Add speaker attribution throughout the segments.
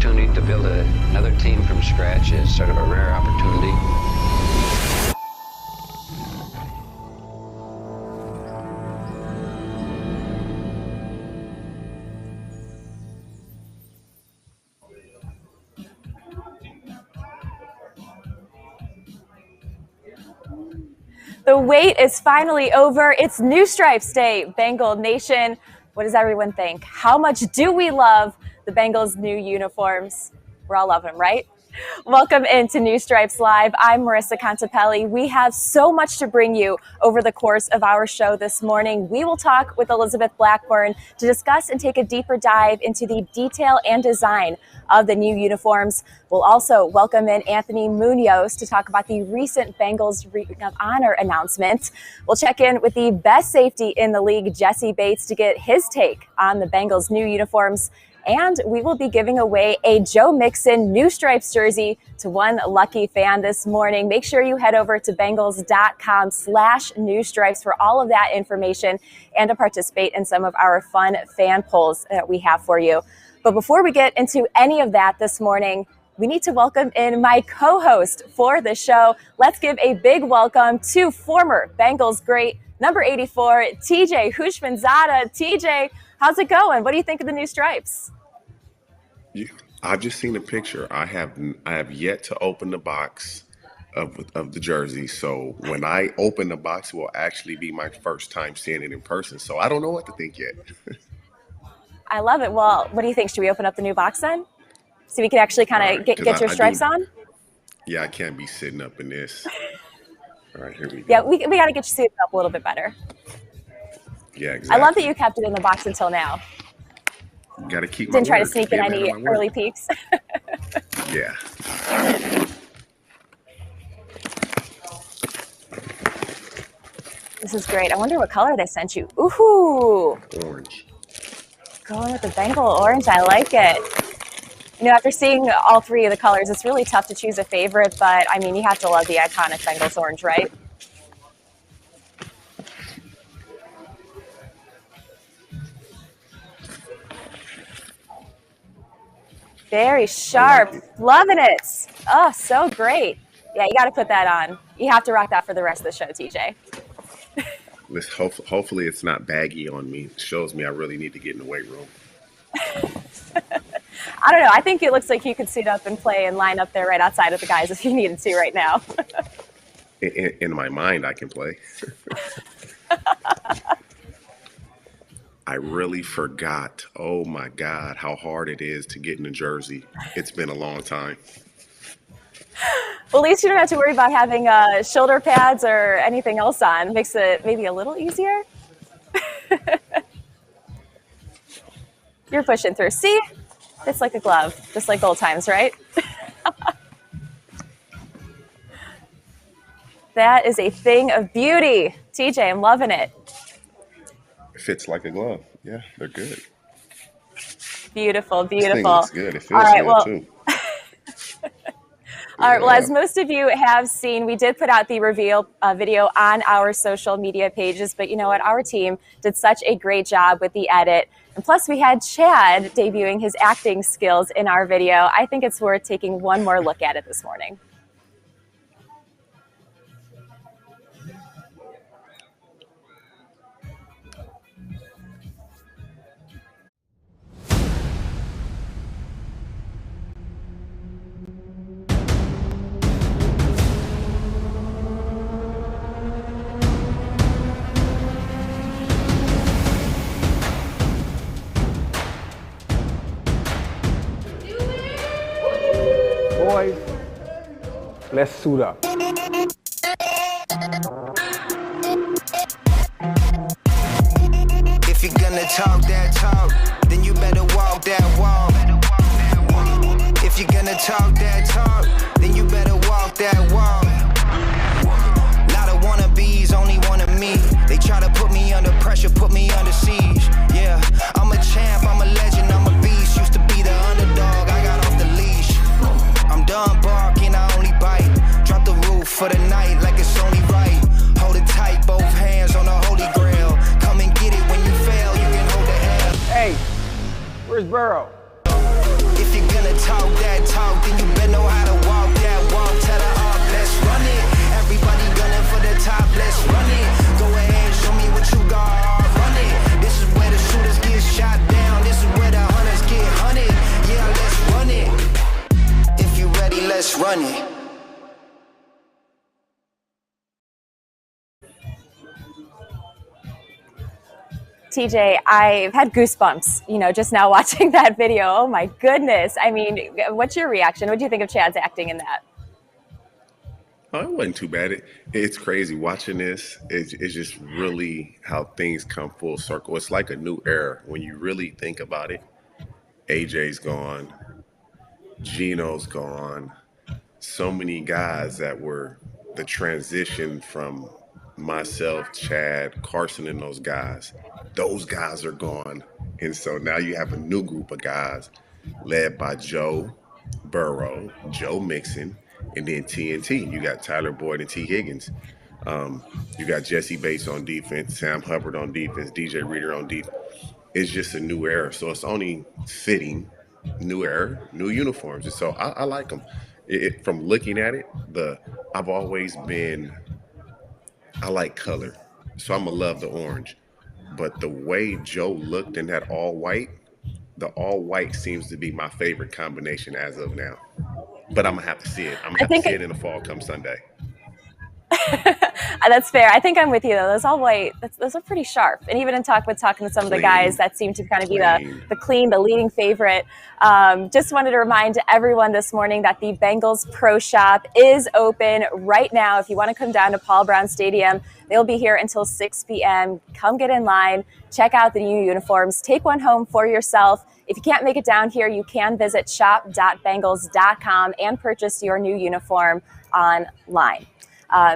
Speaker 1: opportunity to build another team from scratch is sort of a rare opportunity.
Speaker 2: The wait is finally over. It's New Stripes Day, Bengal Nation. What does everyone think? How much do we love the Bengals' new uniforms? We're all loving them, right? Welcome into New Stripes Live. I'm Marissa Contepelli. We have so much to bring you over the course of our show this morning. We will talk with Elizabeth Blackburn to discuss and take a deeper dive into the detail and design of the new uniforms. We'll also welcome in Anthony Munoz to talk about the recent Bengals Ring of Honor announcement. We'll check in with the best safety in the league, Jesse Bates, to get his take on the Bengals' new uniforms. And we will be giving away a Joe Mixon New Stripes jersey to one lucky fan this morning. Make sure you head over to Bengals.com/newstripes for all of that information and to participate in some of our fun fan polls that we have for you. But before we get into any of that this morning, we need to welcome in my co-host for the show. Let's give a big welcome to former Bengals great, number 84, TJ Houshmandzadeh. TJ, how's it going? What do you think of the new stripes?
Speaker 3: I've just seen a picture. I have yet to open the box of the jersey. So when I open the box, it will actually be my first time seeing it in person. So I don't know what to think yet.
Speaker 2: I love it. Well, what do you think? Should we open up the new box then? So we can actually kind of get your stripes on?
Speaker 3: Yeah, I can't be sitting up in this. All right, here we go.
Speaker 2: Yeah, we got to get you suited up a little bit better.
Speaker 3: Yeah, exactly.
Speaker 2: I love that you kept it in the box until now.
Speaker 3: Got to keep my
Speaker 2: Didn't try to
Speaker 3: word.
Speaker 2: sneak in any early peeks.
Speaker 3: Yeah.
Speaker 2: This is great. I wonder what color they sent you. Ooh.
Speaker 3: Orange.
Speaker 2: Going with the Bengal orange. I like it. You know, after seeing all three of the colors, it's really tough to choose a favorite, but I mean, you have to love the iconic Bengals orange, right? Very sharp. Loving it. Oh, so great. Yeah, you got to put that on. You have to rock that for the rest of the show, TJ.
Speaker 3: Hopefully it's not baggy on me. It shows me I really need to get in the weight room.
Speaker 2: I don't know. I think it looks like you could suit up and play and line up there right outside of the guys if you needed to right now.
Speaker 3: In my mind, I can play. I really forgot, oh my God, how hard it is to get in a jersey. It's been a long time.
Speaker 2: Well, at least you don't have to worry about having shoulder pads or anything else on. Makes it maybe a little easier. You're pushing through. See? It's like a glove, just like old times, right? That is a thing of beauty. TJ, I'm loving it.
Speaker 3: It fits like a glove. Yeah, they're good.
Speaker 2: Beautiful,
Speaker 3: This thing
Speaker 2: beautiful.
Speaker 3: looks good. It feels good too.
Speaker 2: All right, well, as most of you have seen, we did put out the reveal video on our social media pages, but you know what? Our team did such a great job with the edit. And plus, we had Chad debuting his acting skills in our video. I think it's worth taking one more look at it this morning.
Speaker 4: Boys, let's suit up.
Speaker 5: If you're gonna talk that talk, then you better walk that walk. If you're gonna talk that talk, then you better walk that walk. Lot of wannabes, only one of me. They try to put me under pressure, put me under siege. Yeah, I'm a champ, I'm a legend, I'm a beast. Used to be the underdog, I got off the leash. I'm done barking, I only bite. Drop the roof for the night like it's only right. Hold it tight, both hands on the holy grail. Come and get it when you fail, you can hold the hell.
Speaker 4: Hey, where's Burrow?
Speaker 5: If you're gonna to talk that talk, then you better know how to walk that walk. Tell her up, let's run it. Everybody gunning for the top, let's run it. Go ahead, show me what you got, run it. This is where the shooters get shot down. This is where the hunters get hunted. Yeah, let's run it. If you ready, let's run it.
Speaker 2: TJ, I've had goosebumps, just now watching that video. Oh my goodness. I mean, what's your reaction? What do you think of Chad's acting in that?
Speaker 3: Oh, it wasn't too bad. It's crazy watching this. It's just really how things come full circle. It's like a new era when you really think about it. AJ's gone, Gino's gone. So many guys that were the transition from myself, Chad, Carson, and those guys. Those guys are gone. And so now you have a new group of guys led by Joe Burrow, Joe Mixon, and then TNT. You got Tyler Boyd and T. Higgins. You got Jesse Bates on defense, Sam Hubbard on defense, DJ Reader on defense. It's just a new era. So it's only fitting, new era, new uniforms. And so I like them. From looking at it, I've always been, I like color. So I'm going to love the orange. But the way Joe looked in that all white, the all white seems to be my favorite combination as of now. But I'm going to have to see it. I'm going to have to see it in the fall come Sunday.
Speaker 2: That's fair. I think I'm with you, though. Those all white, those are pretty sharp. And even in talking to some of the guys, that seem to kind of be the leading favorite. Just wanted to remind everyone this morning that the Bengals Pro Shop is open right now. If you want to come down to Paul Brown Stadium, they'll be here until 6 p.m. Come get in line, check out the new uniforms, take one home for yourself. If you can't make it down here, you can visit shop.bengals.com and purchase your new uniform online.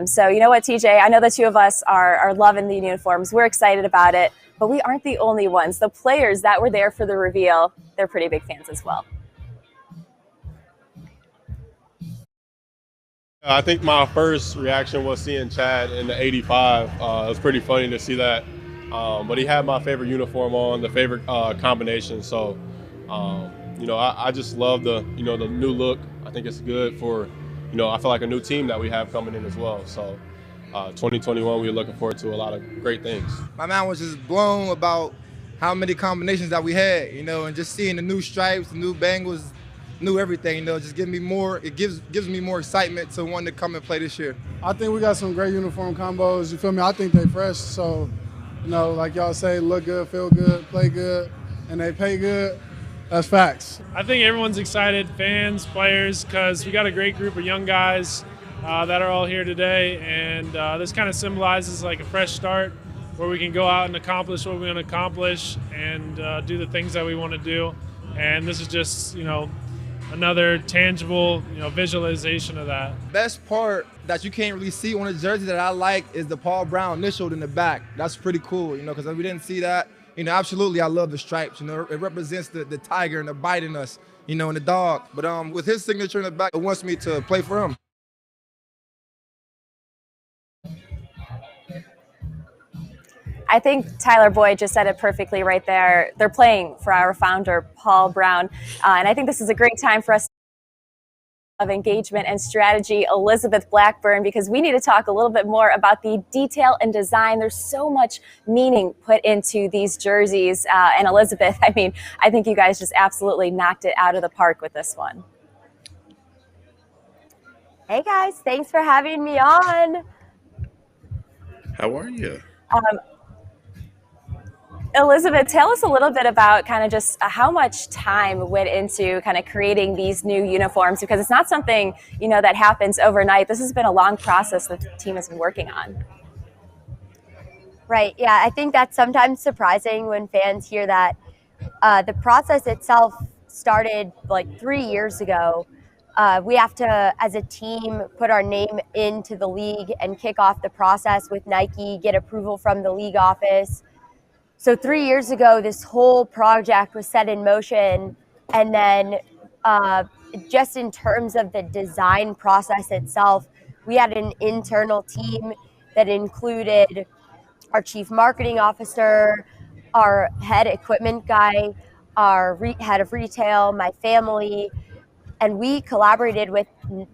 Speaker 2: So you know what, TJ, I know the two of us are loving the uniforms. We're excited about it, but we aren't the only ones. The players that were there for the reveal, they're pretty big fans as well.
Speaker 6: I think my first reaction was seeing Chad in the 85. It was pretty funny to see that. But he had my favorite uniform on, the favorite combination. So, I just love the new look. I think it's good for, I feel like a new team that we have coming in as well. So 2021, we're looking forward to a lot of great things.
Speaker 7: My mind was just blown about how many combinations that we had, and just seeing the new stripes, the new Bengals, new everything, just gives me more excitement to want to come and play this year.
Speaker 8: I think we got some great uniform combos, you feel me? I think they fresh, so, like y'all say, look good, feel good, play good, and they pay good. That's facts.
Speaker 9: I think everyone's excited, fans, players, because we got a great group of young guys that are all here today, and this kind of symbolizes like a fresh start where we can go out and accomplish what we want to accomplish and do the things that we want to do. And this is just, another tangible, visualization of that.
Speaker 7: Best part that you can't really see on a jersey that I like is the Paul Brown initialed in the back. That's pretty cool, because we didn't see that. Absolutely, I love the stripes. It represents the tiger and the bite in us, and the dog. But with his signature in the back, it wants me to play for him.
Speaker 2: I think Tyler Boyd just said it perfectly right there. They're playing for our founder, Paul Brown. And I think this is a great time for us of engagement and strategy, Elizabeth Blackburn, because we need to talk a little bit more about the detail and design. There's so much meaning put into these jerseys. And Elizabeth, I think you guys just absolutely knocked it out of the park with this one.
Speaker 10: Hey guys, thanks for having me on.
Speaker 3: How are you?
Speaker 2: Elizabeth, tell us a little bit about kind of just how much time went into kind of creating these new uniforms, because it's not something, that happens overnight. This has been a long process that the team has been working on.
Speaker 10: Right, yeah, I think that's sometimes surprising when fans hear that. The process itself started like 3 years ago. We have to, as a team, put our name into the league and kick off the process with Nike, get approval from the league office. So 3 years ago, this whole project was set in motion. And then just in terms of the design process itself, we had an internal team that included our chief marketing officer, our head equipment guy, our head of retail, my family. And we collaborated with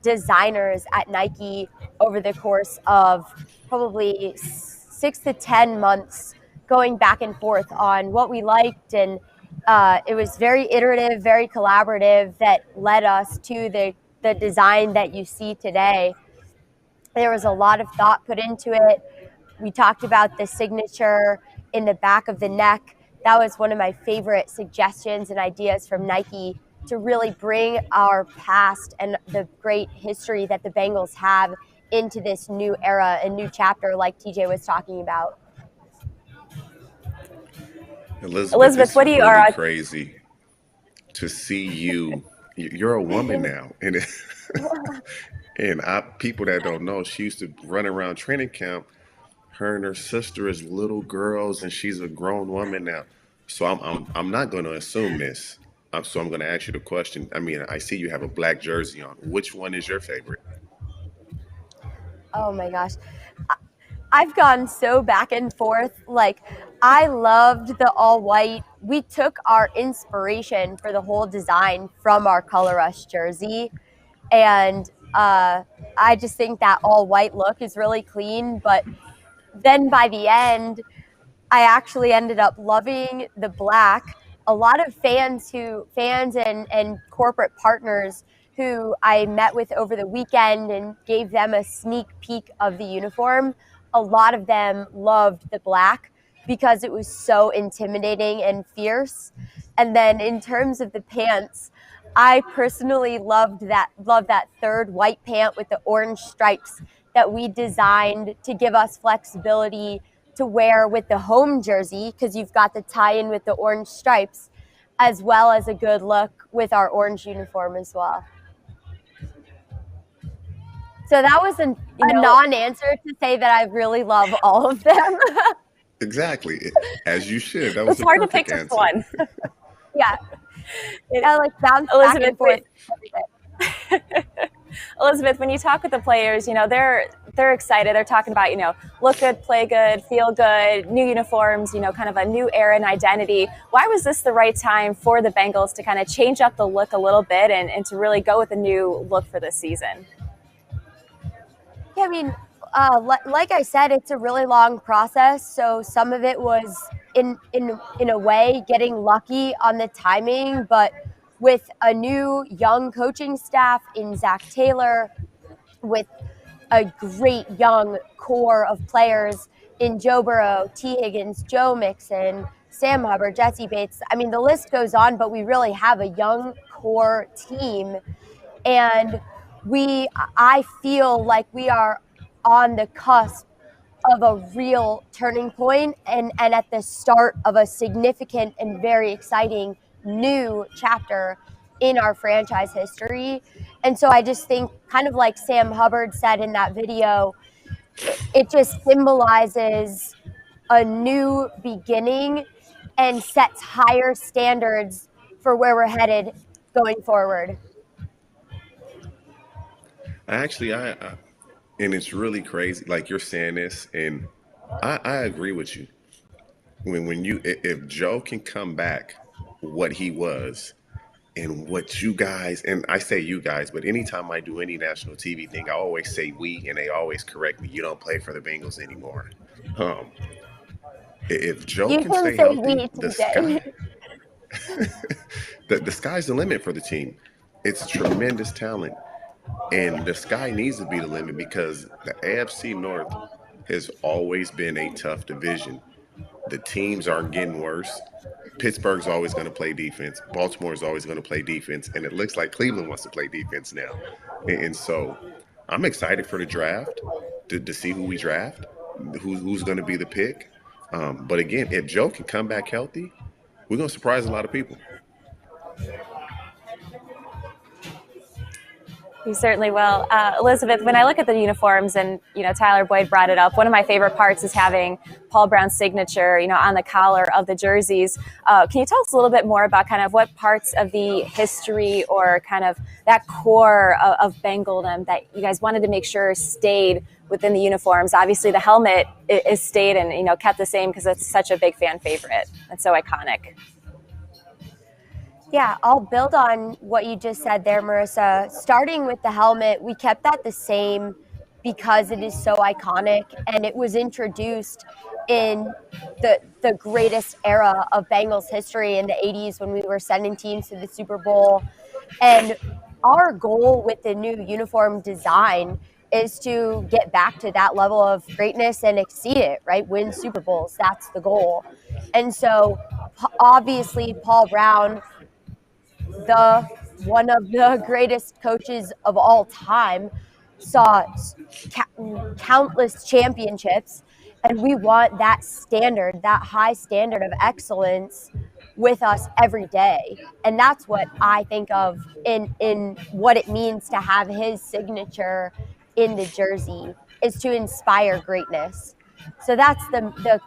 Speaker 10: designers at Nike over the course of probably 6 to 10 months, going back and forth on what we liked. And it was very iterative, very collaborative, that led us to the design that you see today. There was a lot of thought put into it. We talked about the signature in the back of the neck. That was one of my favorite suggestions and ideas from Nike, to really bring our past and the great history that the Bengals have into this new era, a new chapter, like TJ was talking about.
Speaker 3: Elizabeth, it's
Speaker 2: what do you
Speaker 3: really
Speaker 2: are?
Speaker 3: crazy to see you. You're a woman now, and people that don't know, she used to run around training camp. Her and her sister is little girls, and she's a grown woman now. So I'm not going to assume this. So I'm going to ask you the question. I mean, I see you have a black jersey on. Which one is your favorite?
Speaker 10: Oh my gosh. I've gone so back and forth. Like, I loved the all white. We took our inspiration for the whole design from our Color Rush jersey. And I just think that all white look is really clean. But then by the end, I actually ended up loving the black. A lot of fans and corporate partners who I met with over the weekend and gave them a sneak peek of the uniform, a lot of them loved the black because it was so intimidating and fierce. And then in terms of the pants, I personally love that third white pant with the orange stripes that we designed to give us flexibility to wear with the home jersey, because you've got the tie-in with the orange stripes, as well as a good look with our orange uniform as well. So that was a non-answer to say that I really love all of them.
Speaker 3: Exactly, as you should. That was
Speaker 2: It's hard to pick just one.
Speaker 10: Yeah, I like bounce back and forth.
Speaker 2: Elizabeth, when you talk with the players, they're excited. They're talking about, look good, play good, feel good, new uniforms, kind of a new era and identity. Why was this the right time for the Bengals to kind of change up the look a little bit and to really go with a new look for this season?
Speaker 10: Yeah, I mean, like I said, it's a really long process. So some of it was in a way getting lucky on the timing, but with a new young coaching staff in Zach Taylor, with a great young core of players in Joe Burrow, T. Higgins, Joe Mixon, Sam Hubbard, Jesse Bates. I mean, the list goes on, but we really have a young core team. And I feel like we are on the cusp of a real turning point and at the start of a significant and very exciting new chapter in our franchise history. And so I just think, kind of like Sam Hubbard said in that video, it just symbolizes a new beginning and sets higher standards for where we're headed going forward.
Speaker 3: Actually, and it's really crazy. Like, you're saying this, and I agree with you. If Joe can come back what he was, and what you guys, and I say you guys, but anytime I do any national TV thing, I always say we, and they always correct me. You don't play for the Bengals anymore. If Joe can stay healthy, the sky's the limit for the team. It's tremendous talent, and the sky needs to be the limit, because the AFC North has always been a tough division. The teams aren't getting worse. Pittsburgh's always going to play defense. Baltimore's always going to play defense. And it looks like Cleveland wants to play defense now. And so I'm excited for the draft to see who we draft, who's going to be the pick. But again, if Joe can come back healthy, we're going to surprise a lot of people.
Speaker 2: You certainly will. Elizabeth, when I look at the uniforms, and, Tyler Boyd brought it up, one of my favorite parts is having Paul Brown's signature, on the collar of the jerseys. Can you tell us a little bit more about kind of what parts of the history or kind of that core of Bengaldom that you guys wanted to make sure stayed within the uniforms? Obviously, the helmet is stayed and, kept the same because it's such a big fan favorite. It's so iconic.
Speaker 10: Yeah, I'll build on what you just said there, Marissa. Starting with the helmet, we kept that the same because it is so iconic, and it was introduced in the greatest era of Bengals history in the 80s when we were sending teams to the Super Bowl. And our goal with the new uniform design is to get back to that level of greatness and exceed it, right? Win Super Bowls. That's the goal. And so obviously Paul Brown, the one of the greatest coaches of all time, saw countless championships, and we want that standard, that high standard of excellence with us every day. And that's what I think of in what it means to have his signature in the jersey, is to inspire greatness. So that's the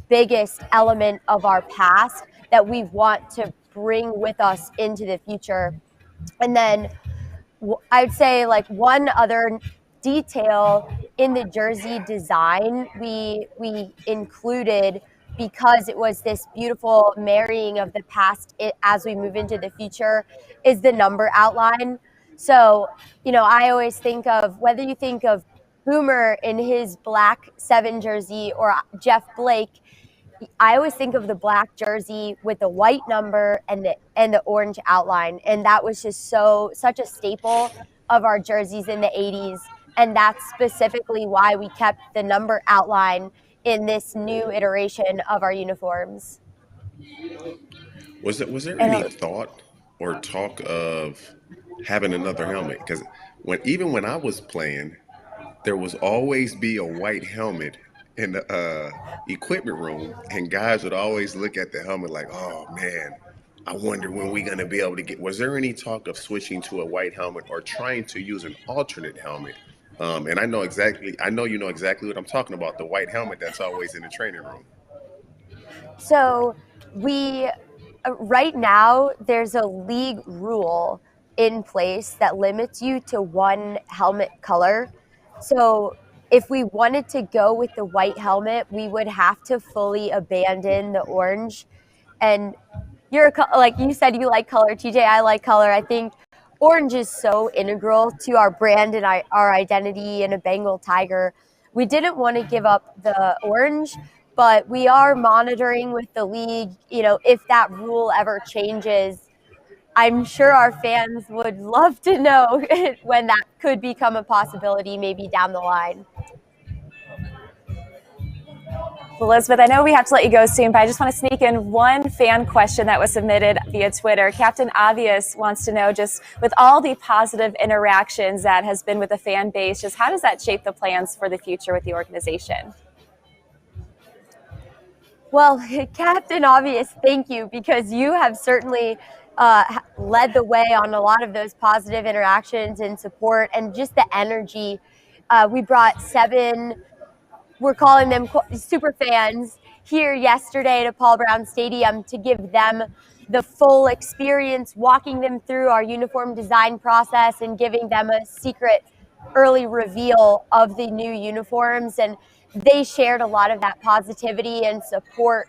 Speaker 10: biggest element of our past that we want to bring with us into the future. And then I'd say like one other detail in the jersey design we included, because it was this beautiful marrying of the past as we move into the future, is the number outline. So, I always think of, whether you think of Boomer in his black 7 jersey or Jeff Blake, I always think of the black jersey with the white number and the orange outline, and that was just such a staple of our jerseys in the 80s, and that's specifically why we kept the number outline in this new iteration of our uniforms.
Speaker 3: Was there any thought or talk of having another helmet? Because even when I was playing, there was always be a white helmet in the equipment room, and guys would always look at the helmet like, "Oh man, I wonder when we're gonna be able to get." Was there any talk of switching to a white helmet or trying to use an alternate helmet? And I know you know exactly what I'm talking about, the white helmet that's always in the training room.
Speaker 10: So we right now there's a league rule in place that limits you to one helmet color. So if we wanted to go with the white helmet, we would have to fully abandon the orange. And like you said, you like color, TJ. I like color. I think orange is so integral to our brand and our identity and a Bengal Tiger. We didn't want to give up the orange, but we are monitoring with the league. If that rule ever changes, I'm sure our fans would love to know when that could become a possibility, maybe down the line.
Speaker 2: Well, Elizabeth, I know we have to let you go soon, but I just want to sneak in one fan question that was submitted via Twitter. Captain Obvious wants to know, just with all the positive interactions that has been with the fan base, just how does that shape the plans for the future with the organization?
Speaker 10: Well, Captain Obvious, thank you, because you have certainly led the way on a lot of those positive interactions and support and just the energy. We brought 7, we're calling them super fans, here yesterday to Paul Brown Stadium to give them the full experience, walking them through our uniform design process and giving them a secret early reveal of the new uniforms. And they shared a lot of that positivity and support.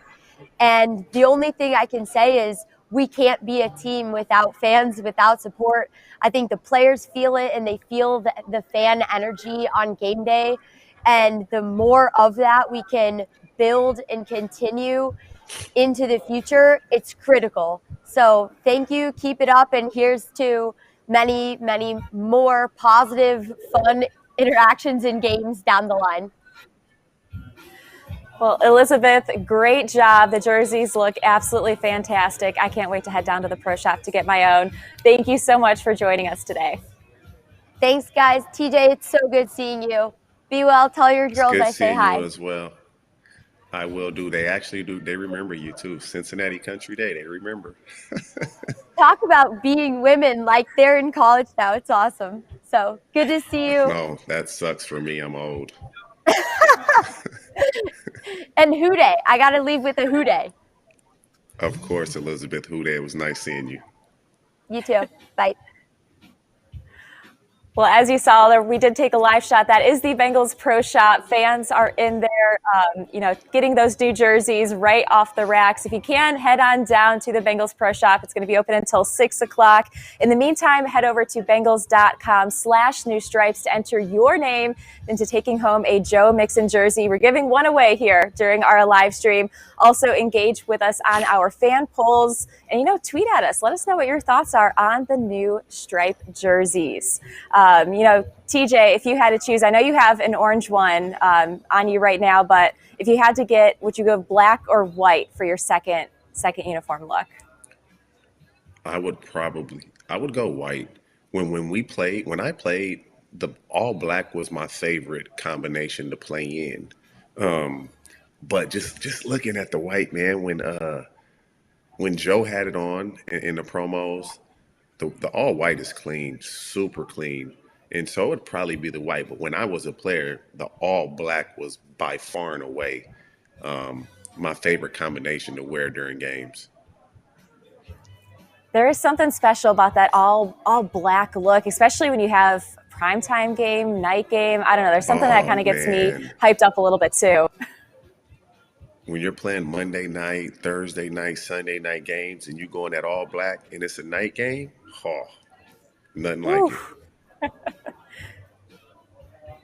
Speaker 10: And the only thing I can say is we can't be a team without fans, without support. I think the players feel it, and they feel the fan energy on game day. And the more of that we can build and continue into the future, it's critical. So thank you. Keep it up. And here's to many, many more positive, fun interactions and games down the line.
Speaker 2: Well, Elizabeth, great job. The jerseys look absolutely fantastic. I can't wait to head down to the pro shop to get my own. Thank you so much for joining us today.
Speaker 10: Thanks, guys. TJ, it's so good seeing you. Be well. Tell your girls I say hi.
Speaker 3: You as well. I will do. They actually do. They remember you too. Cincinnati Country Day. They remember.
Speaker 10: Talk about being women like they're in college now. It's awesome. So good to see you.
Speaker 3: No, that sucks for me. I'm old.
Speaker 10: And Houday. I got to leave with a Houday.
Speaker 3: Of course, Elizabeth Houday. It was nice seeing you.
Speaker 10: You too. Bye.
Speaker 2: Well, as you saw there, we did take a live shot. That is the Bengals Pro Shop. Fans are in there, getting those new jerseys right off the racks. If you can, head on down to the Bengals Pro Shop. It's going to be open until 6 o'clock. In the meantime, head over to Bengals.com/new stripes to enter your name into taking home a Joe Mixon jersey. We're giving one away here during our live stream. Also, engage with us on our fan polls and, tweet at us. Let us know what your thoughts are on the new stripe jerseys. TJ, if you had to choose, I know you have an orange one on you right now, but if you had to get, would you go black or white for your second uniform look?
Speaker 3: I would go white. When I played, the all black was my favorite combination to play in. But just looking at the white, man, when Joe had it on in the promos, the all white is clean, super clean. And so it would probably be the white. But when I was a player, the all black was by far and away my favorite combination to wear during games.
Speaker 2: There is something special about that all black look, especially when you have primetime game, night game. I don't know. There's something that kind of gets me hyped up a little bit too.
Speaker 3: When you're playing Monday night, Thursday night, Sunday night games, and you go in that all black and it's a night game, nothing like it.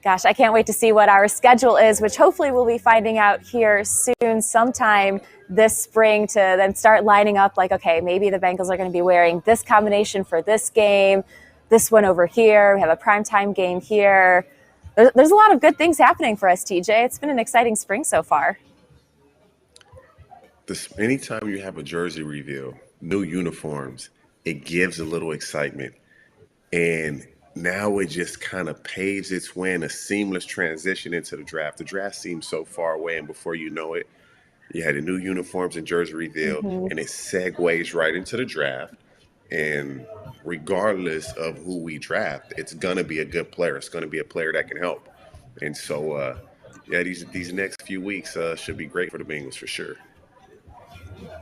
Speaker 2: Gosh, I can't wait to see what our schedule is, which hopefully we'll be finding out here soon, sometime this spring, to then start lining up like, okay, maybe the Bengals are going to be wearing this combination for this game, this one over here. We have a primetime game here. There's a lot of good things happening for us, TJ. It's been an exciting spring so far.
Speaker 3: Anytime you have a jersey reveal, new uniforms, it gives a little excitement. And now it just kind of paves its way in a seamless transition into the draft. The draft seems so far away, and before you know it, you had the new uniforms and jersey reveal, and it segues right into the draft. And regardless of who we draft, it's going to be a good player. It's going to be a player that can help. And so, these next few weeks should be great for the Bengals for sure.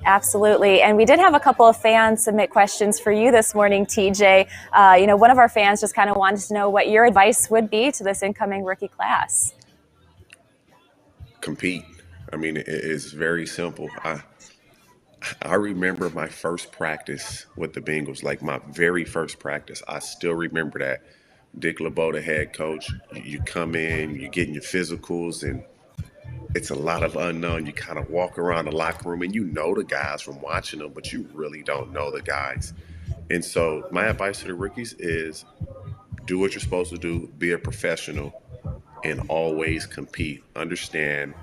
Speaker 2: Absolutely. And we did have a couple of fans submit questions for you this morning, TJ. One of our fans just kind of wanted to know what your advice would be to this incoming rookie class.
Speaker 3: Compete. I mean, it's very simple. I remember my first practice with the Bengals, like my very first practice. I still remember that. Dick LeBeau, the head coach, you come in, you're getting your physicals, and it's a lot of unknown. You kind of walk around the locker room and you know the guys from watching them, but you really don't know the guys. And so my advice to the rookies is do what you're supposed to do, be a professional, and always compete. Understand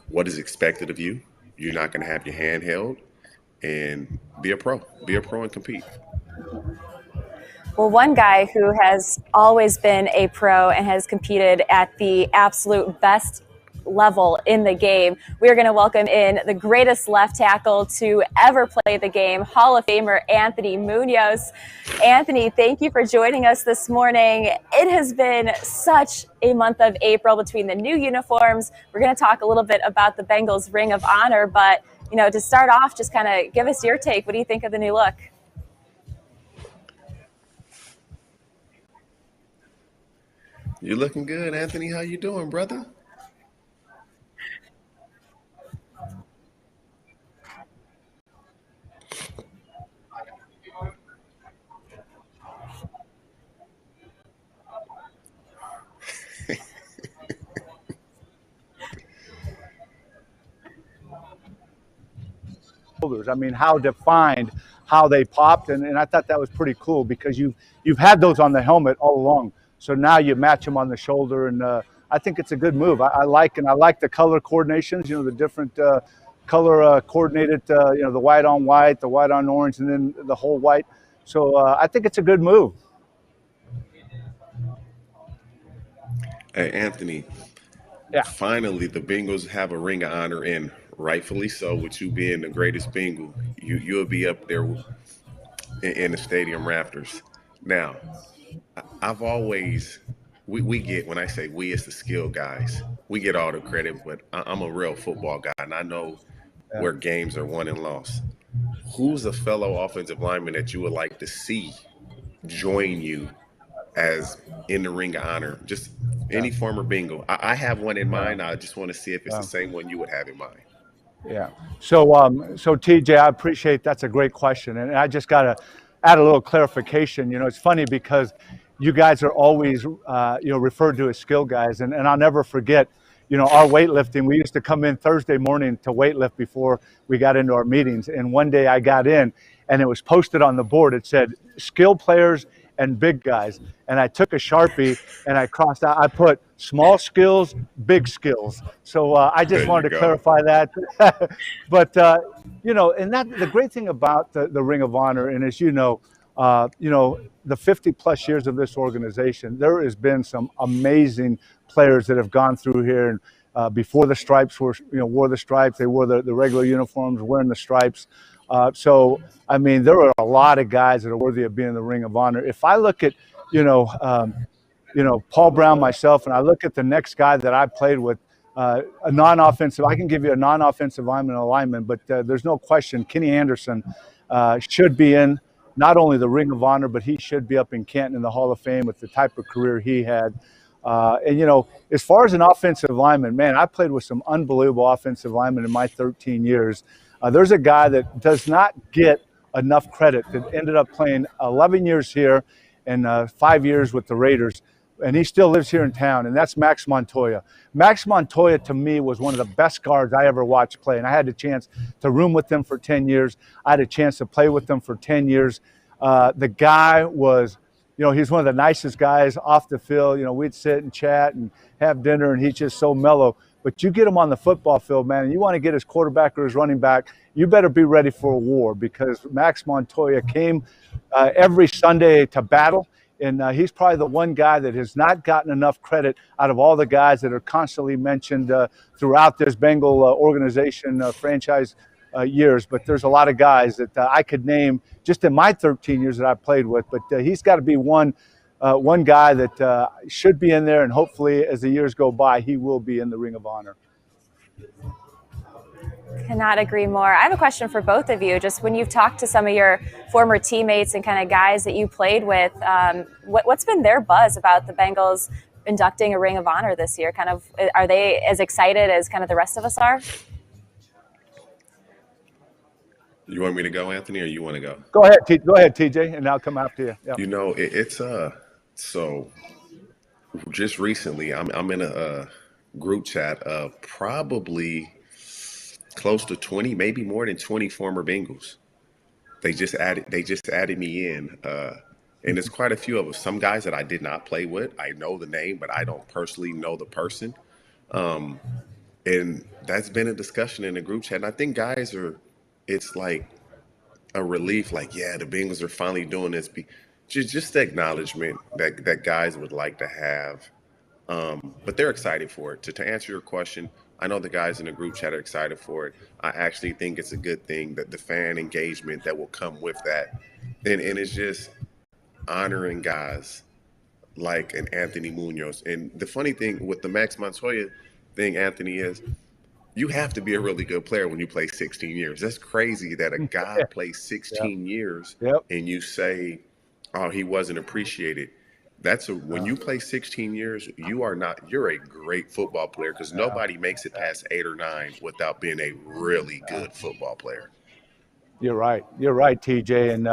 Speaker 3: what is expected of you. You're not going to have your hand held, and be a pro. Be a pro and compete.
Speaker 2: Well, one guy who has always been a pro and has competed at the absolute best level in the game. We are going to welcome in the greatest left tackle to ever play the game, Hall of Famer Anthony Munoz. Anthony, thank you for joining us this morning. It has been such a month of April between the new uniforms. We're going to talk a little bit about the Bengals Ring of Honor, but to start off, just kind of give us your take. What do you think of the new look?
Speaker 3: You're looking good, Anthony. How you doing, brother?
Speaker 11: I mean, how defined, how they popped, and I thought that was pretty cool because you've had those on the helmet all along. So now you match them on the shoulder, and I think it's a good move. I like the color coordinations. The different color coordinated. The white on white, the white on orange, and then the whole white. So I think it's a good move.
Speaker 3: Hey, Anthony.
Speaker 11: Yeah.
Speaker 3: Finally, the Bengals have a Ring of Honor, and rightfully so. With you being the greatest Bengal, you'll be up there in the stadium rafters. Now, I've always we get, when I say we, it's the skill guys. We get all the credit, but I'm a real football guy, and I know where games are won and lost. Who's a fellow offensive lineman that you would like to see join you as in the Ring of Honor? Just any former Bengal. I have one in mind. I just want to see if it's the same one you would have in mind.
Speaker 11: Yeah. So TJ, I appreciate that's a great question, and I just got to add a little clarification. You know, it's funny because you guys are always referred to as skill guys, and I'll never forget. You know, our weightlifting. We used to come in Thursday morning to weightlift before we got into our meetings, and one day I got in, and it was posted on the board. It said skill players and big guys, and I took a Sharpie and I crossed out. I put small skills, big skills. So I just wanted to clarify that. But and that the great thing about the Ring of Honor, and as you know, the 50 plus years of this organization, there has been some amazing players that have gone through here. And before the stripes wore the stripes, they wore the regular uniforms, wearing the stripes. So I mean, there are a lot of guys that are worthy of being in the Ring of Honor. If I look at Paul Brown, myself, and I look at the next guy that I played with, a non-offensive. I can give you a non-offensive lineman, but there's no question Kenny Anderson should be in not only the Ring of Honor, but he should be up in Canton in the Hall of Fame with the type of career he had. As far as an offensive lineman, man, I played with some unbelievable offensive linemen in my 13 years. There's a guy that does not get enough credit that ended up playing 11 years here and 5 years with the Raiders, and he still lives here in town, and that's Max Montoya. Max Montoya, to me, was one of the best guards I ever watched play, and I had a chance to room with them for 10 years. I had a chance to play with them for 10 years. The guy was, he's one of the nicest guys off the field. We'd sit and chat and have dinner, and he's just so mellow. But you get him on the football field, man, and you want to get his quarterback or his running back, you better be ready for a war, because Max Montoya came every Sunday to battle. And he's probably the one guy that has not gotten enough credit out of all the guys that are constantly mentioned throughout this Bengal organization franchise years. But there's a lot of guys that I could name just in my 13 years that I played with. But he's got to be one guy that should be in there. And hopefully, as the years go by, he will be in the Ring of Honor.
Speaker 2: Cannot agree more. I have a question for both of you. Just when you've talked to some of your former teammates and kind of guys that you played with, what's been their buzz about the Bengals inducting a Ring of Honor this year? Kind of, are they as excited as kind of the rest of us are?
Speaker 3: You want me to go, Anthony, or you want to go?
Speaker 11: Go ahead, TJ, and I'll come after you. Yeah.
Speaker 3: It's so just recently, I'm in a group chat of probably close to 20, maybe more than 20 former Bengals. They just added me in, and it's quite a few of us. Some guys that I did not play with. I know the name, but I don't personally know the person. And that's been a discussion in the group chat. And I think guys it's like a relief, like, yeah, the Bengals are finally doing this. Just the acknowledgement that guys would like to have. But they're excited for it. To answer your question, I know the guys in the group chat are excited for it. I actually think it's a good thing, that the fan engagement that will come with that. And it's just honoring guys like an Anthony Munoz. And the funny thing with the Max Montoya thing, Anthony, is you have to be a really good player when you play 16 years. That's crazy that a guy plays 16 years and you say, oh, he wasn't appreciated. When you play 16 years, you're a great football player, because nobody makes it past 8 or 9 without being a really good football player.
Speaker 11: You're right, TJ. And,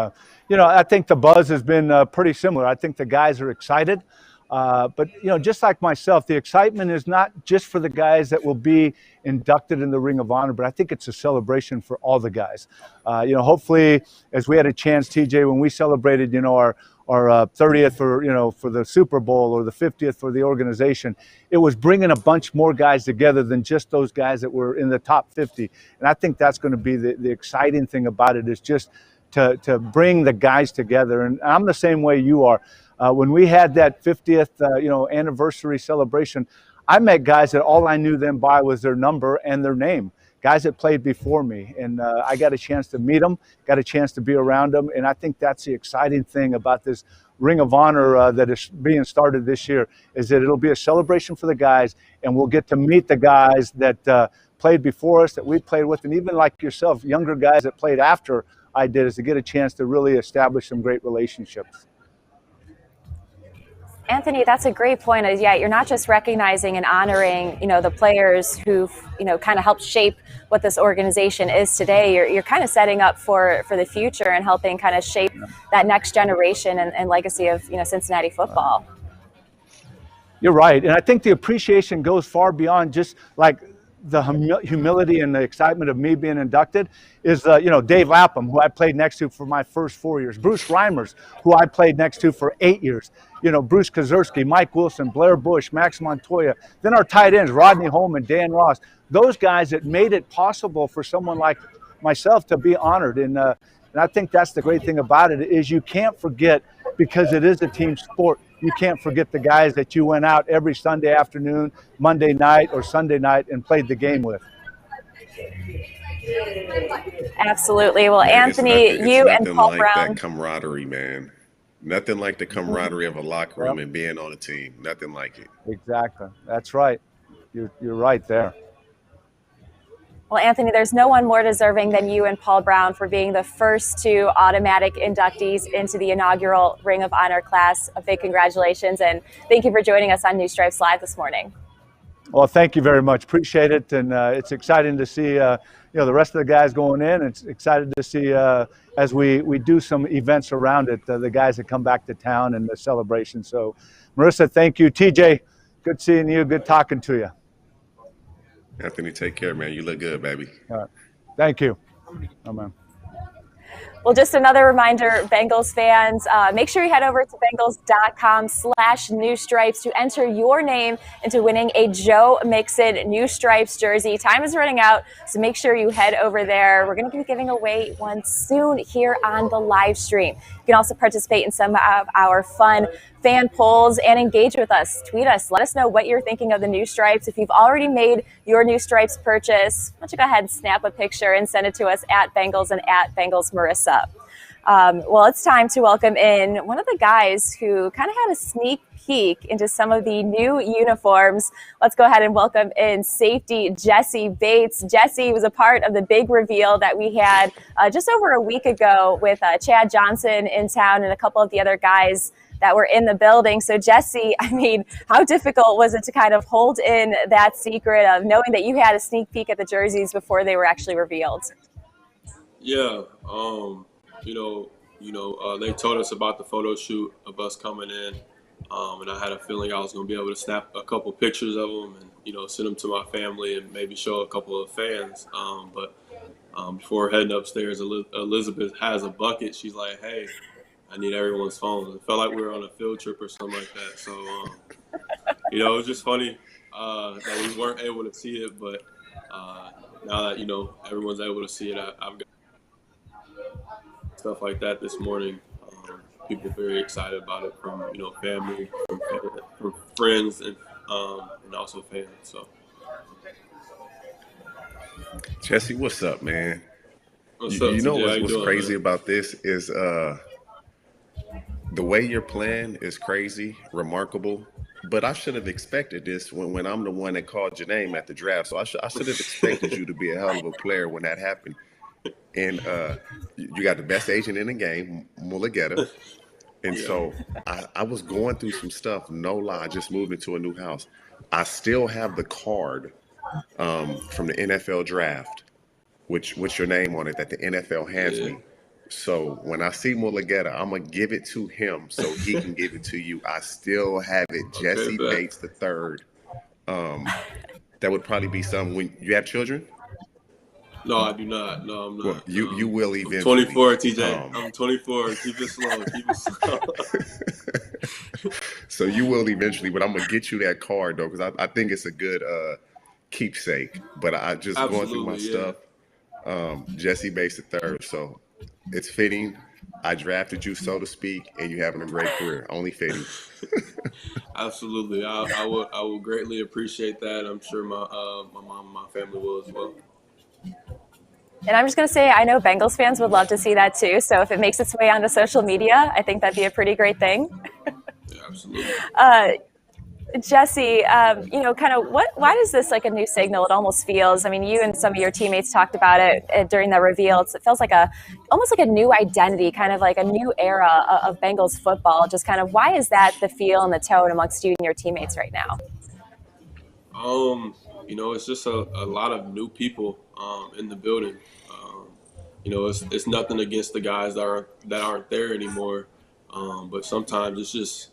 Speaker 11: I think the buzz has been pretty similar. I think the guys are excited. But, just like myself, the excitement is not just for the guys that will be inducted in the Ring of Honor, but I think it's a celebration for all the guys. Hopefully, as we had a chance, TJ, when we celebrated, our 30th for the Super Bowl, or the 50th for the organization, it was bringing a bunch more guys together than just those guys that were in the top 50. And I think that's going to be the exciting thing about it, is just to bring the guys together. And I'm the same way you are. When we had that 50th, anniversary celebration, I met guys that all I knew them by was their number and their name, guys that played before me. And I got a chance to meet them, got a chance to be around them. And I think that's the exciting thing about this Ring of Honor that is being started this year, is that it'll be a celebration for the guys, and we'll get to meet the guys that played before us, that we played with, and even like yourself, younger guys that played after I did, is to get a chance to really establish some great relationships.
Speaker 2: Anthony, that's a great point. Is you're not just recognizing and honoring, the players who've, kind of helped shape what this organization is today. You're kind of setting up for the future and helping kind of shape that next generation and legacy of, Cincinnati football.
Speaker 11: You're right. And I think the appreciation goes far beyond just like the humility and the excitement of me being inducted is, Dave Lapham, who I played next to for my first 4 years, Bruce Reimers, who I played next to for 8 years, Bruce Kozerski, Mike Wilson, Blair Bush, Max Montoya, then our tight ends, Rodney Holman, Dan Ross, those guys that made it possible for someone like myself to be honored. And I think that's the great thing about it is you can't forget, because it is a team sport, you can't forget the guys that you went out every Sunday afternoon, Monday night, or Sunday night and played the game with.
Speaker 2: Absolutely. Well, man, Anthony, you and Paul
Speaker 3: like
Speaker 2: Brown.
Speaker 3: That camaraderie, man. Nothing like the camaraderie of a locker room and being on a team. Nothing like it.
Speaker 11: Exactly. That's right. You're right there.
Speaker 2: Well, Anthony, there's no one more deserving than you and Paul Brown for being the first two automatic inductees into the inaugural Ring of Honor class. A big congratulations, and thank you for joining us on New Stripes Live this morning.
Speaker 11: Well, thank you very much. Appreciate it, and it's exciting to see the rest of the guys going in. It's excited to see as we do some events around it, the guys that come back to town and the celebration. So, Marissa, thank you. TJ, good seeing you. Good talking to you.
Speaker 3: Anthony, take care, man. You look good, baby.
Speaker 11: All right. Thank you. Oh, man.
Speaker 2: Well, just another reminder, Bengals fans, make sure you head over to Bengals.com/newstripes to enter your name into winning a Joe Mixon New Stripes jersey. Time is running out, so make sure you head over there. We're going to be giving away one soon here on the live stream. You can also participate in some of our fun fan polls and engage with us. Tweet us. Let us know what you're thinking of the New Stripes. If you've already made your New Stripes purchase, why don't you go ahead and snap a picture and send it to us at Bengals and at Bengals Marissa. Well, it's time to welcome in one of the guys who kind of had a sneak peek into some of the new uniforms. Let's go ahead and welcome in safety Jesse Bates. Jesse was a part of the big reveal that we had just over a week ago with Chad Johnson in town and a couple of the other guys that were in the building. So Jesse, I mean, how difficult was it to kind of hold in that secret of knowing that you had a sneak peek at the jerseys before they were actually revealed?
Speaker 6: Yeah, they told us about the photo shoot of us coming in, and I had a feeling I was going to be able to snap a couple pictures of them and, send them to my family and maybe show a couple of fans. But before heading upstairs, Elizabeth has a bucket. She's like, hey, I need everyone's phones. It felt like we were on a field trip or something like that. So, it was just funny that we weren't able to see it. But now that, everyone's able to see it, I've got stuff like that this morning. People very excited about it from, family, from friends, and also fans. So,
Speaker 3: Jesse, what's up, man?
Speaker 6: What's up?
Speaker 3: You know
Speaker 6: TJ?
Speaker 3: what's crazy about this is the way you're playing is crazy, remarkable. But I should have expected this when I'm the one that called your name at the draft. So I should have expected you to be a hell of a player when that happened. And you got the best agent in the game, Mulligetta. And so I was going through some stuff, no lie, I just moved into a new house. I still have the card from the NFL draft, with your name on it, that the NFL hands me. So when I see Mulligetta, I'm going to give it to him so he can give it to you. I still have it, Jesse Bates III. That would probably be something when you have children?
Speaker 6: No, I do not. No, I'm not.
Speaker 3: Well, you will eventually.
Speaker 6: 24, TJ. I'm 24. Keep it slow. Keep it slow.
Speaker 3: So you will eventually, but I'm going to get you that card, though, because I think it's a good keepsake. But I just going through my stuff. Jesse Bates III. So it's fitting. I drafted you, so to speak, and you're having a great career. Only fitting.
Speaker 6: Absolutely. I will greatly appreciate that. I'm sure my mom and my family will as well.
Speaker 2: And I'm just going to say, I know Bengals fans would love to see that too. So if it makes its way onto social media, I think that'd be a pretty great thing.
Speaker 6: Yeah, absolutely.
Speaker 2: Jesse, kind of why is this like a new signal? It almost feels, I mean, you and some of your teammates talked about it during the reveal. It feels like almost like a new identity, kind of like a new era of Bengals football. Just kind of why is that the feel and the tone amongst you and your teammates right now?
Speaker 6: It's just a lot of new people in the building. It's nothing against the guys that aren't there anymore. But sometimes it's just,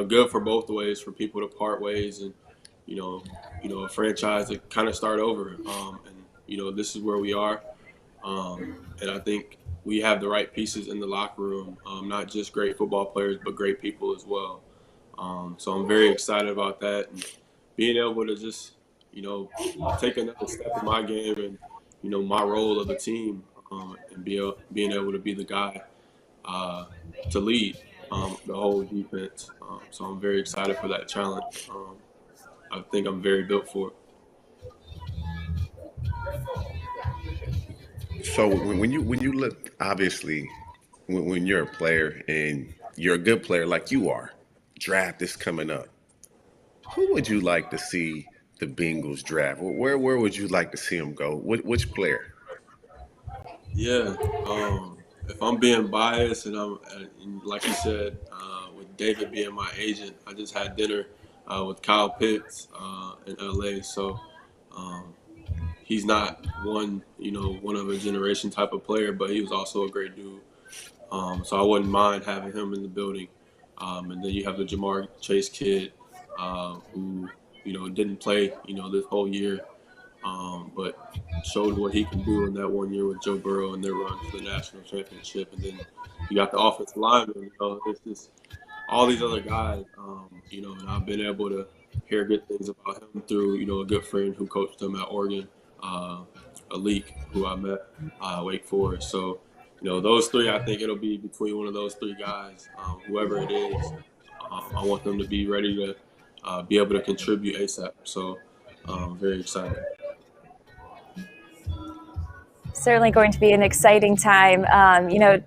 Speaker 6: good for both ways for people to part ways and, a franchise to kind of start over. This is where we are. And I think we have the right pieces in the locker room, not just great football players, but great people as well. So I'm very excited about that and being able to just, take another step in my game and, my role of the team and being able to be the guy to lead the whole defense. So I'm very excited for that challenge. I think I'm very built for it.
Speaker 3: So when you look, obviously, when you're a player and you're a good player like you are, draft is coming up. Who would you like to see the Bengals draft? Where would you like to see them go? Which player?
Speaker 6: Yeah. If I'm being biased and like you said, with David being my agent, I just had dinner with Kyle Pitts in LA. So he's not one of a generation type of player, but he was also a great dude. So I wouldn't mind having him in the building. And then you have the Jamar Chase kid, who, didn't play, this whole year, but showed what he can do in that 1 year with Joe Burrow and their run to the national championship. And then you got the offensive lineman, it's just all these other guys, and I've been able to hear good things about him through, a good friend who coached him at Oregon, a leak who I met, Wake Forest. So, those three, I think it'll be between one of those three guys, whoever it is. I want them to be ready to be able to contribute ASAP. So, very excited.
Speaker 2: Certainly going to be an exciting time.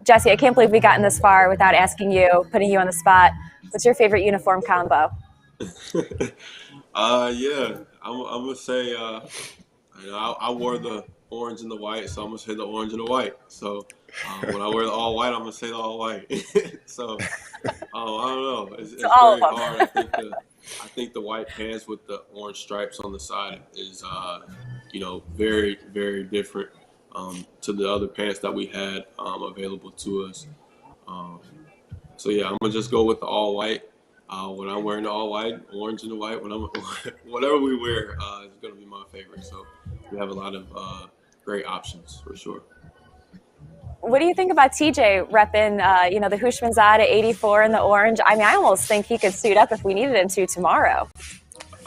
Speaker 2: Jesse, I can't believe we've gotten this far without asking you, putting you on the spot. What's your favorite uniform combo?
Speaker 6: Yeah, I'm gonna say, I wore the orange and the white, so I'm gonna say the orange and the white. So when I wear the all white, I'm gonna say the all white. So I don't know. It's very hard. I think the white pants with the orange stripes on the side is, very, very different to the other pants that we had available to us. So yeah, I'm gonna just go with the all white. When I'm wearing the all white, orange and the white, whatever we wear, is gonna be my favorite. So we have a lot of great options for sure.
Speaker 2: What do you think about TJ repping, the Hushmanzada 84 in the orange? I mean, I almost think he could suit up if we needed him to tomorrow.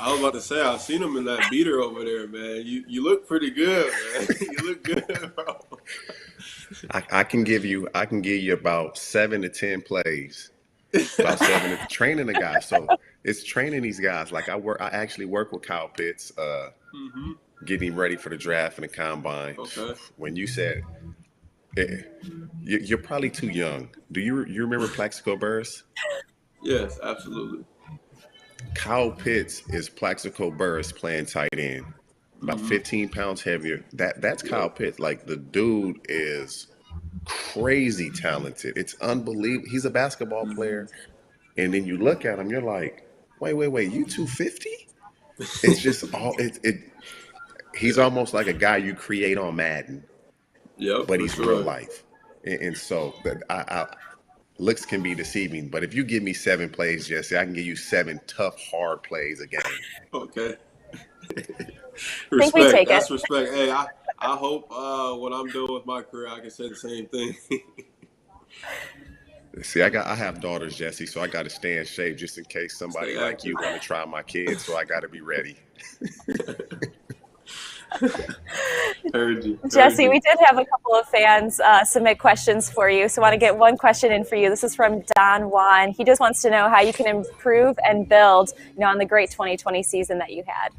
Speaker 6: I was about to say, I've seen him in that beater over there, man. You look pretty good, man. You look good, bro.
Speaker 3: I can give you about 7 to 10 plays. About 7 to training the guys. So it's training these guys. Like I actually work with Kyle Pitts, getting ready for the draft and the combine.
Speaker 6: Okay.
Speaker 3: When you said you're probably too young. Do you remember Plaxico Burress?
Speaker 6: Yes, absolutely.
Speaker 3: Kyle Pitts is Plaxico Burress playing tight end, about 15 pounds heavier. That's Kyle Pitts. Like the dude is crazy talented. It's unbelievable. He's a basketball player, and then you look at him, you're like, wait, you 250? It's just all it. He's almost like a guy you create on Madden.
Speaker 6: Yep,
Speaker 3: but he's real life, and so that looks can be deceiving. But if you give me 7 plays, Jesse, I can give you 7 tough, hard plays a game.
Speaker 6: Okay.
Speaker 2: Think we take
Speaker 6: That's
Speaker 2: it.
Speaker 6: respect. Hey, I hope what I'm doing with my career, I can say the same thing.
Speaker 3: See, I have daughters, Jesse, so I got to stay in shape just in case somebody like you want to try my kids. So I got to be ready.
Speaker 6: Heard you.
Speaker 2: Jesse, we did have a couple of fans submit questions for you, so I want to get one question in for you. This is from Don Juan. He just wants to know how you can improve and build, on the great 2020 season that you had.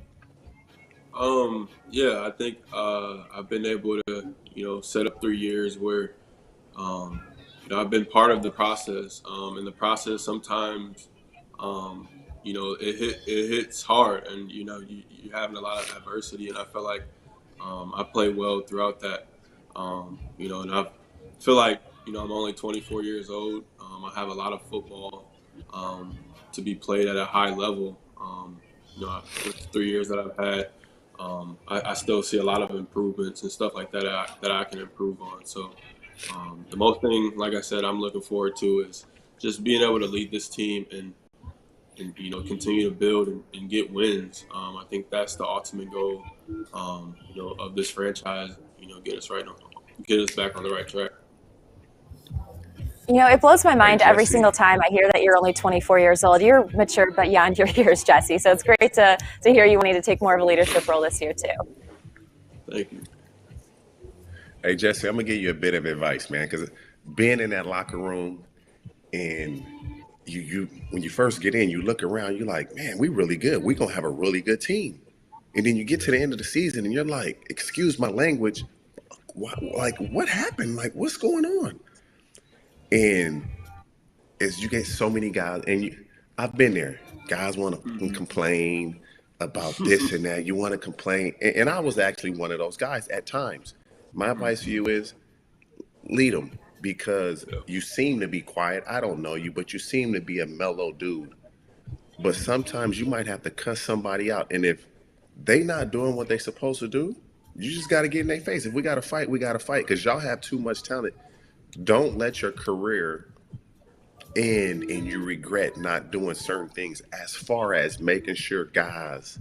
Speaker 6: Yeah, I think I've been able to, set up 3 years where, I've been part of the process. In the process, sometimes it hits hard, and you having a lot of adversity, and I feel like I played well throughout that. And I feel like I'm only 24 years old. I have a lot of football to be played at a high level. With the 3 years that I've had, I still see a lot of improvements and stuff like that that I can improve on. So the most thing, like I said, I'm looking forward to is just being able to lead this team and continue to build and get wins. I think that's the ultimate goal, of this franchise. Get us back on the right track.
Speaker 2: It blows my mind every
Speaker 3: Jesse.
Speaker 2: single time I hear that you're only 24 years old. You're mature beyond your years, Jesse. So it's great to hear you wanting to take more of a leadership role this year, too.
Speaker 6: Thank you.
Speaker 3: Hey, Jesse, I'm going to give you a bit of advice, man, because being in that locker room and you when you first get in, you look around, you're like, man, we really good. We're going to have a really good team. And then you get to the end of the season and you're like, excuse my language, what happened? Like, what's going on? And as you get so many guys, and I've been there, guys want to complain about this and that. You want to complain. And I was actually one of those guys at times. My advice for you is lead them, because you seem to be quiet. I don't know you, but you seem to be a mellow dude. But sometimes you might have to cuss somebody out. And if they not doing what they supposed to do, you just got to get in their face. If we got to fight, we got to fight, because y'all have too much talent. Don't let your career end and you regret not doing certain things, as far as making sure guys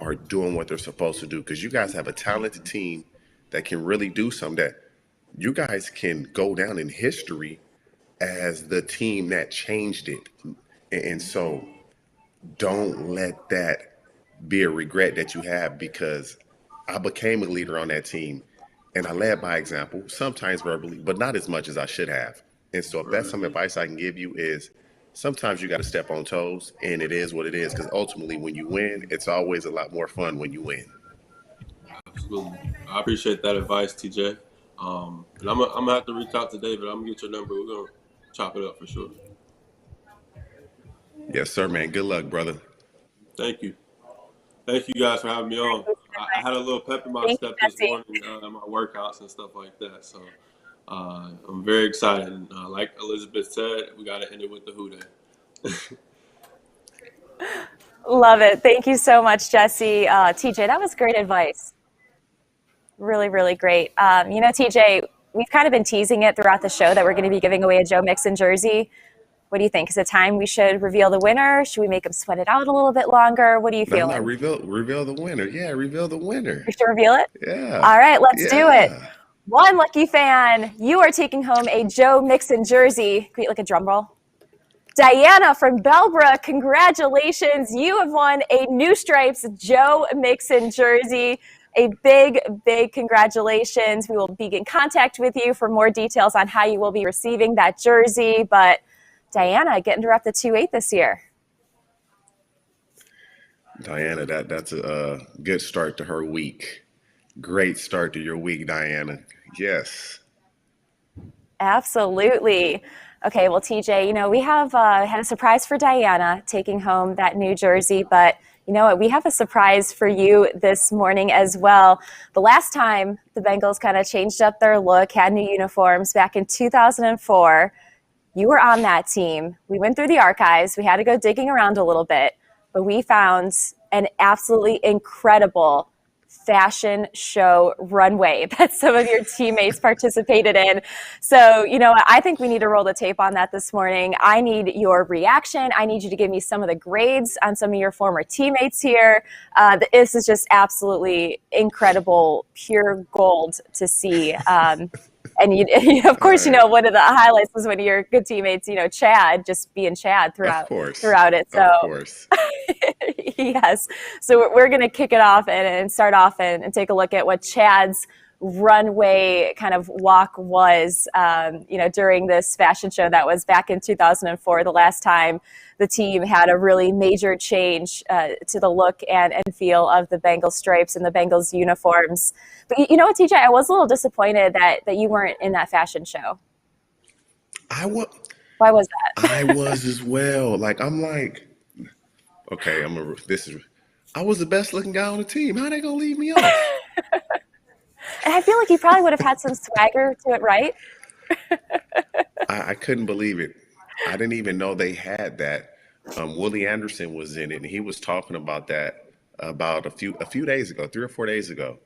Speaker 3: are doing what they're supposed to do, because you guys have a talented team that can really do something, that you guys can go down in history as the team that changed it. And so don't let that be a regret that you have, because I became a leader on that team and I led by example, sometimes verbally, but not as much as I should have. And so if that's some advice I can give you, is sometimes you got to step on toes, and it is what it is, because ultimately when you win, it's always a lot more fun when you win.
Speaker 6: Absolutely. I appreciate that advice, TJ. And I'm gonna have to reach out to David. I'm gonna get your number. We're gonna chop it up for sure.
Speaker 3: Yes, sir, man. Good luck, brother.
Speaker 6: Thank you. Thank you guys for having me on. I had a little pep in my step this morning in my workouts and stuff like that. So I'm very excited. Like Elizabeth said, we got to end it with the Who Day.
Speaker 2: Love it. Thank you so much, Jesse. TJ, that was great advice. Really, really great. TJ, we've kind of been teasing it throughout the show that we're going to be giving away a Joe Mixon jersey. What do you think? Is it time we should reveal the winner? Should we make him sweat it out a little bit longer? What do you feel?
Speaker 3: No, reveal the winner. Yeah, reveal the winner.
Speaker 2: We should reveal it?
Speaker 3: Yeah.
Speaker 2: All right, let's do it. One lucky fan, you are taking home a Joe Mixon jersey. Can we like a drum roll? Diana from Bellbrook, congratulations. You have won a New Stripes Joe Mixon jersey. A big, big congratulations. We will be in contact with you for more details on how you will be receiving that jersey. But Diana getting to rep the 2-8 this year.
Speaker 3: Diana, that's a good start to her week. Great start to your week, Diana. Yes.
Speaker 2: Absolutely. Okay, well, TJ, we have had a surprise for Diana taking home that new jersey, but you know what? We have a surprise for you this morning as well. The last time the Bengals kind of changed up their look, had new uniforms back in 2004, you were on that team. We went through the archives. We had to go digging around a little bit, but we found an absolutely incredible fashion show runway that some of your teammates participated in. So, I think we need to roll the tape on that this morning. I need your reaction. I need you to give me some of the grades on some of your former teammates here. This is just absolutely incredible, pure gold to see. And of course, one of the highlights was one of your good teammates, Chad, just being Chad throughout it. So, of course. Yes. So we're going to kick it off and start off and take a look at what Chad's runway kind of walk was, during this fashion show that was back in 2004, the last time the team had a really major change to the look and feel of the Bengals stripes and the Bengals uniforms. But you know what, TJ, I was a little disappointed that you weren't in that fashion show.
Speaker 3: Why
Speaker 2: was that?
Speaker 3: I was as well. I'm like, Okay, I was the best looking guy on the team. How they gonna leave me off?
Speaker 2: And I feel like he probably would have had some swagger to it, right?
Speaker 3: I couldn't believe it. I didn't even know they had that. Willie Anderson was in it, and he was talking about that about a few days ago, 3 or 4 days ago.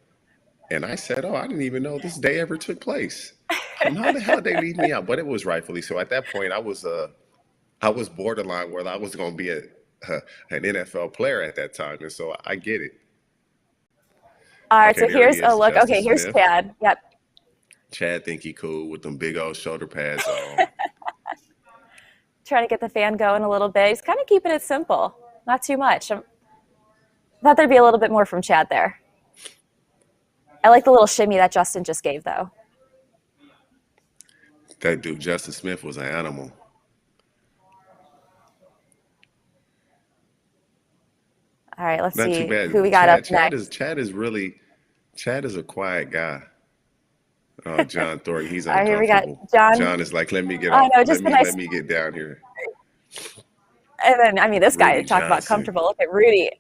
Speaker 3: And I said, "Oh, I didn't even know this day ever took place. How the hell did they leave me out?" But it was rightfully so. At that point, I was borderline where I was going to be an NFL player at that time, and so I get it.
Speaker 2: All right,
Speaker 3: Okay,
Speaker 2: so
Speaker 3: there
Speaker 2: here's
Speaker 3: he
Speaker 2: a
Speaker 3: is,
Speaker 2: look.
Speaker 3: Justin
Speaker 2: Okay, here's
Speaker 3: Smith.
Speaker 2: Chad. Yep.
Speaker 3: Chad think he cool with them big old shoulder pads on.
Speaker 2: Trying to get the fan going a little bit. He's kind of keeping it simple, not too much. I thought there'd be a little bit more from Chad there. I like the little shimmy that Justin just gave, though.
Speaker 3: That dude, Justin Smith, was an animal.
Speaker 2: All right, let's
Speaker 3: Not too
Speaker 2: see
Speaker 3: bad.
Speaker 2: who we got up next.
Speaker 3: Chad is a quiet guy. John Thornton, he's
Speaker 2: All right, here we got
Speaker 3: uncomfortable.
Speaker 2: John.
Speaker 3: John is like, let me get
Speaker 2: I
Speaker 3: off.
Speaker 2: know, just
Speaker 3: Let me get down here.
Speaker 2: And then, I mean, this guy,
Speaker 3: Rudy
Speaker 2: talk about
Speaker 3: Johnson.
Speaker 2: comfortable. Look at Rudy.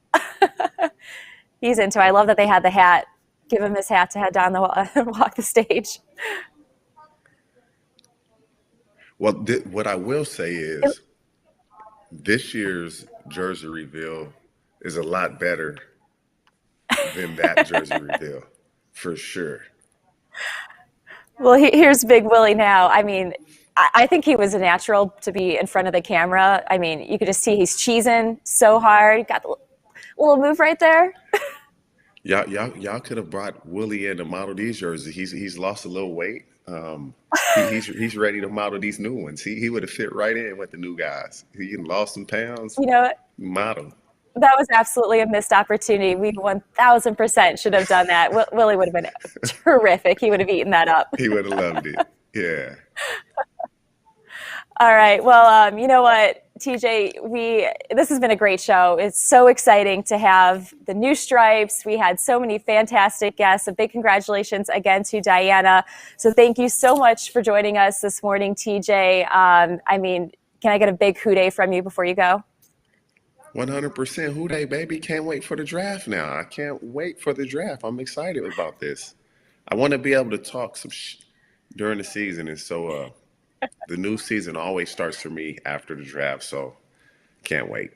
Speaker 2: He's into it. I love that they had the hat. Give him his hat to head down walk the stage.
Speaker 3: Well, what I will say is this year's jersey reveal is a lot better than that jersey reveal, for sure.
Speaker 2: Well, here's Big Willie now. I mean, I think he was a natural to be in front of the camera. I mean, you could just see he's cheesing so hard. Got the little move right there.
Speaker 3: Y'all could have brought Willie in to model these jerseys. He's lost a little weight. He's ready to model these new ones. He would have fit right in with the new guys. He lost some pounds.
Speaker 2: You know,
Speaker 3: Model.
Speaker 2: that was absolutely a missed opportunity. We 1,000% should have done that. Willie would have been terrific. He would have eaten that up.
Speaker 3: He would have loved it. Yeah.
Speaker 2: All right. Well, you know what, TJ, this has been a great show. It's so exciting to have the new stripes. We had so many fantastic guests. A big congratulations again to Diana. So thank you so much for joining us this morning, TJ. I mean, can I get a big hooday from you before you go?
Speaker 3: 100% hooday, baby. Can't wait for the draft now. I can't wait for the draft. I'm excited about this. I want to be able to talk some during the season. And so the new season always starts for me after the draft. So can't wait.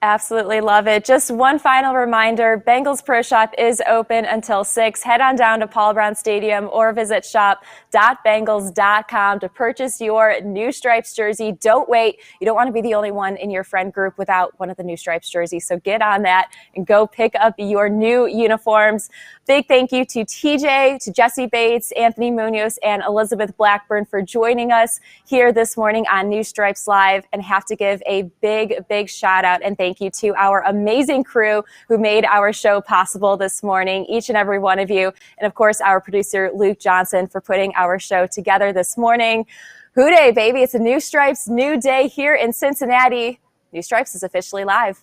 Speaker 2: Absolutely love it. Just one final reminder, Bengals Pro Shop is open until 6. Head on down to Paul Brown Stadium or visit shop.bengals.com to purchase your new Stripes jersey. Don't wait. You don't want to be the only one in your friend group without one of the new Stripes jerseys. So get on that and go pick up your new uniforms. Big thank you to TJ, to Jesse Bates, Anthony Munoz, and Elizabeth Blackburn for joining us here this morning on New Stripes Live, and have to give a big, big shout out and thank you to our amazing crew who made our show possible this morning, each and every one of you. And of course, our producer, Luke Johnson, for putting our show together this morning. Hooday, baby. It's a New Stripes, new day here in Cincinnati. New Stripes is officially live.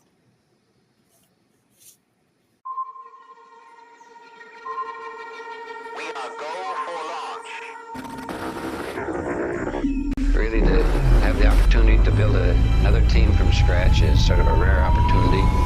Speaker 1: Really, to have the opportunity to build another team from scratch is sort of a rare opportunity.